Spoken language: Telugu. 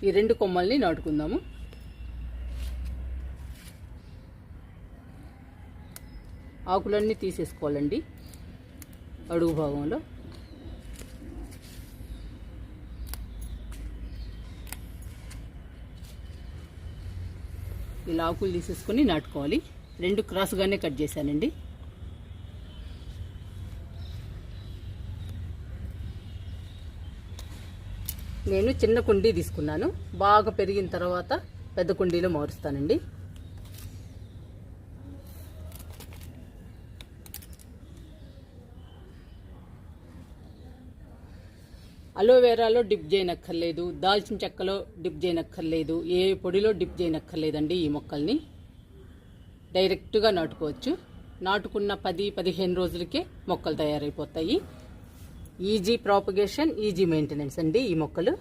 ఈ 2 కొమ్మల్ని నాటుకుందాము. ఆకులన్నీ తీసేసుకోవాలండి అడుగు భాగంలో. ఇలా ఆకులు తీసేసుకొని నాటుకోవాలి. 2 క్రాస్గానే కట్ చేశానండి. నేను చిన్న కుండీ తీసుకున్నాను. బాగా పెరిగిన తర్వాత పెద్ద కుండీలో మారుస్తానండి. అలోవెరాలో డిప్ చేయనక్కర్లేదు, దాల్చిన చెక్కలో డిప్ చేయనక్కర్లేదు, ఏ పొడిలో డిప్ చేయనక్కర్లేదండి. ఈ మొక్కల్ని డైరెక్ట్గా నాటుకోవచ్చు. నాటుకున్న 10-15 రోజులకే మొక్కలు తయారైపోతాయి. ఈజీ ప్రాపగేషన్, ఈజీ మెయింటెనెన్స్ అండి ఈ మొక్కలు.